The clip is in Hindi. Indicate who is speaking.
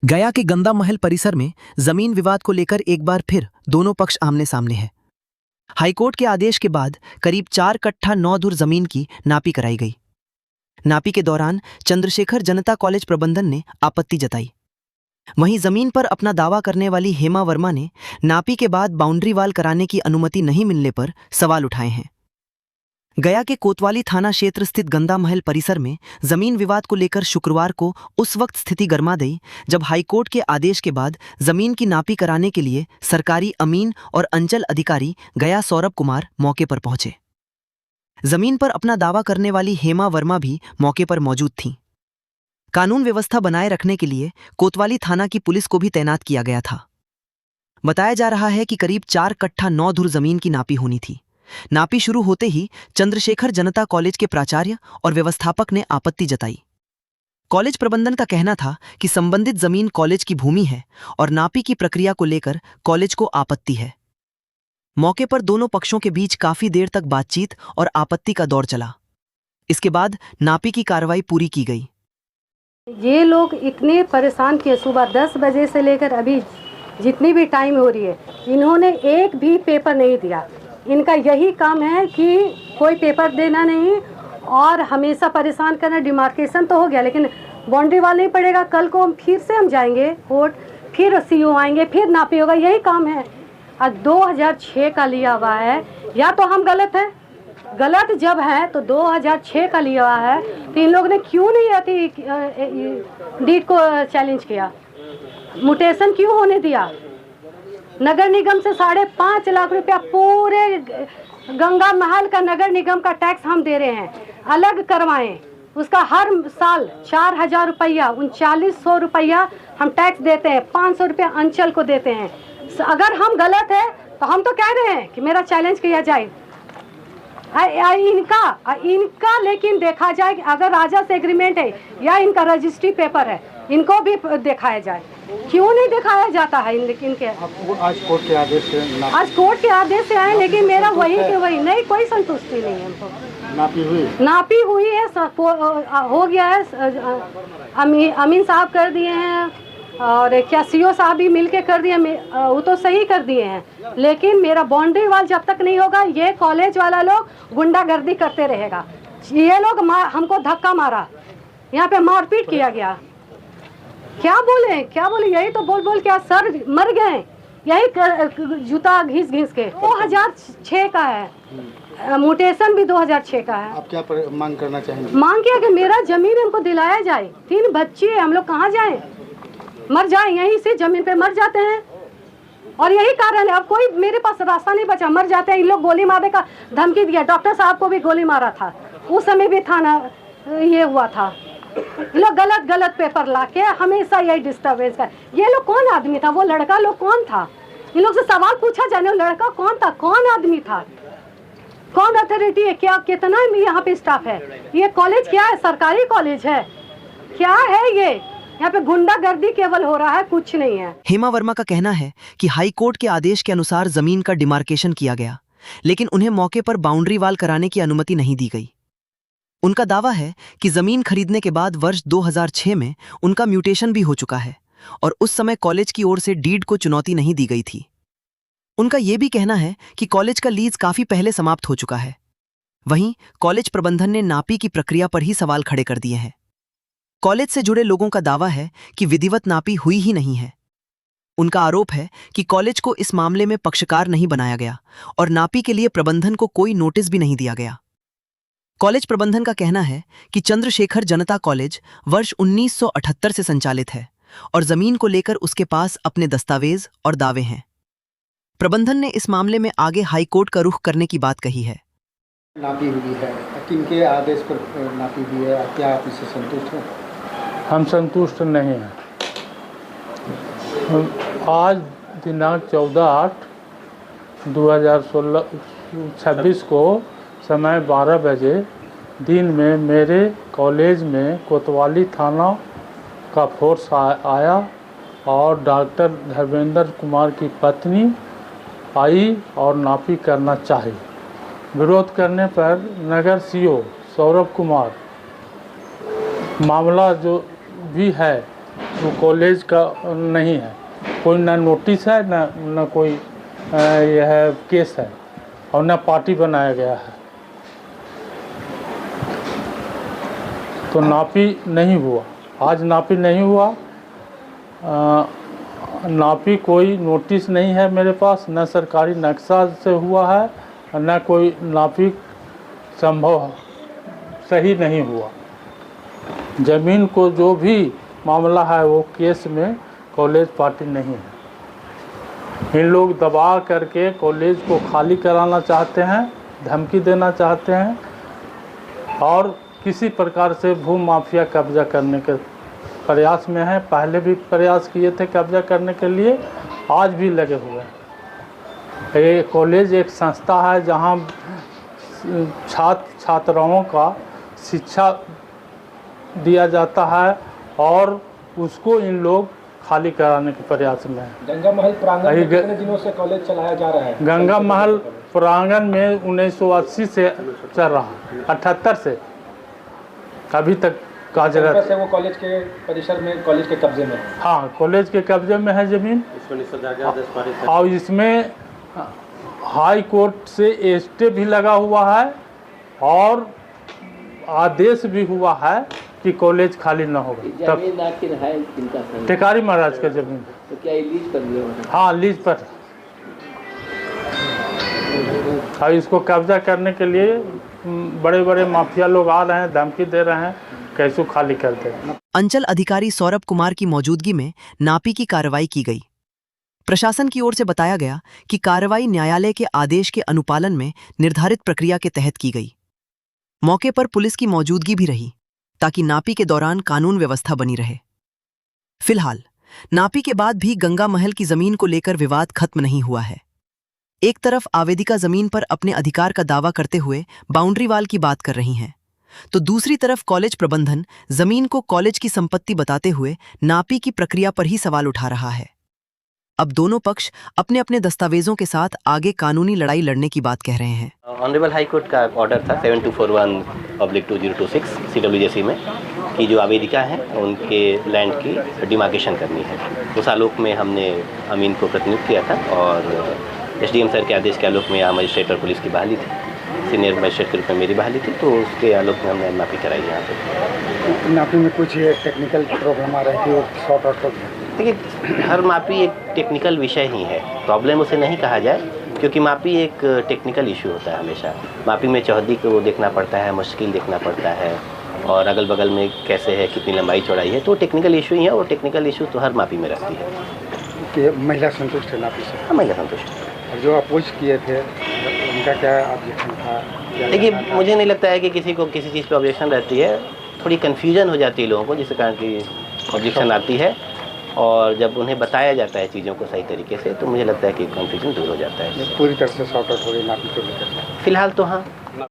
Speaker 1: गया के गंदा महल परिसर में जमीन विवाद को लेकर एक बार फिर दोनों पक्ष आमने सामने हैं। हाईकोर्ट के आदेश के बाद करीब 4 कट्ठा 9 धुर जमीन की नापी कराई गई। नापी के दौरान चंद्रशेखर जनता कॉलेज प्रबंधन ने आपत्ति जताई। वहीं जमीन पर अपना दावा करने वाली हेमा वर्मा ने नापी के बाद बाउंड्री वाल कराने की अनुमति नहीं मिलने पर सवाल उठाए हैं। गया के कोतवाली थाना क्षेत्र स्थित गंदा महल परिसर में जमीन विवाद को लेकर शुक्रवार को उस वक्त स्थिति गर्मा गई जब हाईकोर्ट के आदेश के बाद जमीन की नापी कराने के लिए सरकारी अमीन और अंचल अधिकारी गया सौरभ कुमार मौके पर पहुंचे। जमीन पर अपना दावा करने वाली हेमा वर्मा भी मौके पर मौजूद थीं। कानून व्यवस्था बनाए रखने के लिए कोतवाली थाना की पुलिस को भी तैनात किया गया था। बताया जा रहा है कि करीब 4 कट्ठा 9 धुर जमीन की नापी होनी थी। नापी शुरू होते ही चंद्रशेखर जनता कॉलेज के प्राचार्य और व्यवस्थापक ने आपत्ति जताई। कॉलेज प्रबंधन का कहना था कि संबंधित जमीन कॉलेज की भूमि है और नापी की प्रक्रिया को लेकर कॉलेज को आपत्ति है। मौके पर दोनों पक्षों के बीच काफी देर तक बातचीत और आपत्ति का दौर चला। इसके बाद नापी की कार्रवाई पूरी की गई।
Speaker 2: ये लोग इतने परेशान किए, सुबह 10 बजे से लेकर अभी जितनी भी टाइम हो रही है, इन्होंने एक भी पेपर नहीं दिया। इनका यही काम है कि कोई पेपर देना नहीं और हमेशा परेशान करना। डिमार्केशन तो हो गया लेकिन बाउंड्री वाल नहीं पड़ेगा। कल को फिर से हम जाएंगे कोर्ट, फिर सीओ आएंगे, फिर नापी होगा। यही काम है। और 2006 का लिया हुआ है, या तो हम गलत हैं। गलत जब है तो 2006 का लिया हुआ है तो इन लोगों ने क्यों नहीं आती डीड को चैलेंज किया? म्यूटेशन क्यों होने दिया? नगर निगम से 5.5 लाख रुपया पूरे गंगा महल का नगर निगम का टैक्स हम दे रहे हैं। अलग करवाएं, उसका हर साल 4,000 रुपया, 3900 रुपया हम टैक्स देते हैं। 500 रुपया अंचल को देते हैं। अगर हम गलत है तो हम तो कह रहे हैं कि मेरा चैलेंज किया जाए। इनका लेकिन देखा जाए कि अगर राजा से एग्रीमेंट है या इनका रजिस्ट्री पेपर है, इनको भी दिखाया जाए। क्यों नहीं दिखाया जाता है इनके?
Speaker 3: आज कोर्ट के आदेश से आए लेकिन मेरा वही के वही नहीं, कोई संतुष्टि नहीं है हमको। नापी हुई है, हो गया है। अमीन साहब कर दिए हैं और क्या सीओ साहब भी मिलके कर दिए, वो तो सही कर दिए हैं। लेकिन मेरा बाउंड्री वाल जब तक नहीं होगा, ये कॉलेज वाला लोग गुंडागर्दी करते रहेगा। ये लोग हमको धक्का मारा, यहाँ पे मारपीट किया गया। क्या बोले यही तो बोल क्या सर मर गए, यही जूता घिस के। 2006 का है, म्यूटेशन भी 2006 का है। आप क्या मांग करना चाहेंगे?
Speaker 2: मांग किया कि मेरा जमीन हमको दिलाया जाए। 3 बच्चे हैं, हम लोग कहाँ जाएं? मर जाए, यहीं से जमीन पे मर जाते हैं। और यही कारण है, अब कोई मेरे पास रास्ता नहीं बचा, मर जाते हैं। इन लोग गोली मारने का धमकी दिया। डॉक्टर साहब को भी गोली मारा था, उस समय भी थाना ये हुआ था। लोग गलत पेपर लाके हमेशा यही डिस्टर्बेंस का। ये लोग कौन आदमी था? वो लड़का लोग कौन था? इन लोग से सवाल पूछा जाने, वो लड़का कौन था, कौन आदमी था, कौन अथॉरिटी है, क्या कितना यहाँ पे स्टाफ है? ये कॉलेज क्या है? सरकारी कॉलेज है क्या है ये? यहाँ पे गुंडागर्दी केवल हो रहा है, कुछ नहीं है।
Speaker 1: हेमा वर्मा का कहना है कि हाई कोर्ट के आदेश के अनुसार जमीन का डिमार्केशन किया गया, लेकिन उन्हें मौके पर बाउंड्री वाल कराने की अनुमति नहीं दी गई। उनका दावा है कि जमीन खरीदने के बाद वर्ष 2006 में उनका म्यूटेशन भी हो चुका है और उस समय कॉलेज की ओर से डीड को चुनौती नहीं दी गई थी। उनका यह भी कहना है कि कॉलेज का लीज काफी पहले समाप्त हो चुका है। वहीं कॉलेज प्रबंधन ने नापी की प्रक्रिया पर ही सवाल खड़े कर दिए हैं। कॉलेज से जुड़े लोगों का दावा है कि विधिवत नापी हुई ही नहीं है। उनका आरोप है कि कॉलेज को इस मामले में पक्षकार नहीं बनाया गया और नापी के लिए प्रबंधन को कोई नोटिस भी नहीं दिया गया। कॉलेज प्रबंधन का कहना है कि चंद्रशेखर जनता कॉलेज वर्ष 1978 से संचालित है और जमीन को लेकर उसके पास अपने दस्तावेज और दावे हैं। प्रबंधन ने इस मामले में आगे हाईकोर्ट का रुख करने की बात कही है।
Speaker 3: नापी हुई है, किनके आदेश पर नापी हुई है? क्या आप इससे संतुष्ट हैं?
Speaker 4: हम संतुष्ट नहीं हैं। आज दिनांक 14/8/2026 को समय 12 बजे दिन में मेरे कॉलेज में कोतवाली थाना का फोर्स आया और डॉक्टर धर्मेंद्र कुमार की पत्नी आई और नापी करना चाही। विरोध करने पर नगर सीओ सौरभ कुमार मामला जो भी है वो कॉलेज का नहीं है, कोई ना नोटिस है ना कोई यह केस है और ना पार्टी बनाया गया है। तो नापी नहीं हुआ, आज नापी नहीं हुआ। नापी कोई नोटिस नहीं है मेरे पास, न सरकारी नक्शा से हुआ है, न कोई नापी संभव सही नहीं हुआ। ज़मीन को जो भी मामला है वो केस में कॉलेज पार्टी नहीं है। इन लोग दबा करके कॉलेज को खाली कराना चाहते हैं, धमकी देना चाहते हैं और किसी प्रकार से भू माफिया कब्जा करने के प्रयास में है। पहले भी प्रयास किए थे कब्जा करने के लिए, आज भी लगे हुए हैं। ये कॉलेज एक संस्था है जहां छात्र छात्राओं का शिक्षा दिया जाता है और उसको इन लोग खाली कराने के प्रयास में है।
Speaker 5: गंगा महल प्रांगण में कितने दिनों से कॉलेज चलाया जा रहा है?
Speaker 4: गंगा महल प्रांगण में 1980 से चल रहा है, 78 से अभी तक कार्यरत
Speaker 5: है। वो कॉलेज के परिसर में, कॉलेज के कब्जे में?
Speaker 4: हाँ, कॉलेज के कब्जे में है ज़मीन और इसमें हाई कोर्ट से स्टे भी लगा हुआ है और आदेश भी हुआ है कि कॉलेज खाली न होगा। तब
Speaker 6: आखिर है किनका?
Speaker 4: टेकारी महाराज का ज़मीन।
Speaker 6: तो क्या लीज पर दिया?
Speaker 4: हाँ, लीज पर। और इसको कब्जा करने के लिए बड़े बड़े माफिया लोग आ रहे हैं, धमकी दे रहे हैं, कैसे खाली कर दे।
Speaker 1: अंचल अधिकारी सौरभ कुमार की मौजूदगी में नापी की कार्रवाई की गई। प्रशासन की ओर से बताया गया कि कार्रवाई न्यायालय के आदेश के अनुपालन में निर्धारित प्रक्रिया के तहत की गई। मौके पर पुलिस की मौजूदगी भी रही ताकि नापी के दौरान कानून व्यवस्था बनी रहे। फिलहाल नापी के बाद भी गंगा महल की जमीन को लेकर विवाद खत्म नहीं हुआ है। एक तरफ आवेदिका जमीन पर अपने अधिकार का दावा करते हुए बाउंड्री वाल की बात कर रही हैं, तो दूसरी तरफ कॉलेज प्रबंधन जमीन को कॉलेज की संपत्ति बताते हुए नापी की प्रक्रिया पर ही सवाल उठा रहा है। अब दोनों पक्ष अपने अपने दस्तावेजों के साथ आगे कानूनी लड़ाई लड़ने की बात कह रहे हैं।
Speaker 7: ऑनरेबल हाई कोर्ट का ऑर्डर था 7241/2026 CWJC में कि जो आवेदिका हैं उनके लैंड की डिमार्केशन करनी है। उस आलोक में हमने अमीन को प्रतिनियुक्त किया था और SDM सर के आदेश के आलोक में यहाँ मजिस्ट्रेट और पुलिस की बहाली थी, सीनियर मजिस्ट्रेट के रूप में मेरी बहाली थी, तो उसके आलोक में हमने नापी कराई यहाँ पे।
Speaker 5: नापी में कुछ टेक्निकल प्रॉब्लम आ रही थी, वो सॉर्ट आउट कर।
Speaker 7: देखिए, हर मापी एक टेक्निकल विषय ही है, प्रॉब्लम उसे नहीं कहा जाए क्योंकि मापी एक टेक्निकल इशू होता है। हमेशा मापी में चौहद्दी को देखना पड़ता है, मुश्किल देखना पड़ता है और अगल बगल में कैसे है, कितनी लंबाई चौड़ाई है, तो टेक्निकल इशू ही है और टेक्निकल इशू तो हर मापी में रहती है।
Speaker 5: कि महिला संतुष्ट है नापी से?
Speaker 7: हाँ, महिला संतुष्ट है।
Speaker 5: और जो अपोज किए थे उनका क्या ऑब्जेक्शन था?
Speaker 7: देखिए, मुझे नहीं लगता है कि किसी को किसी चीज़ पर ऑब्जेक्शन रहती है, थोड़ी कन्फ्यूजन हो जाती है लोगों को, जिसके कारण की ऑब्जेक्शन आती है और जब उन्हें बताया जाता है चीज़ों को सही तरीके से तो मुझे लगता है कि कन्फ्यूजन दूर हो जाता है।
Speaker 5: पूरी तरह से सॉर्ट आउट हो गई नापी को लेकर?
Speaker 7: फिलहाल तो हाँ।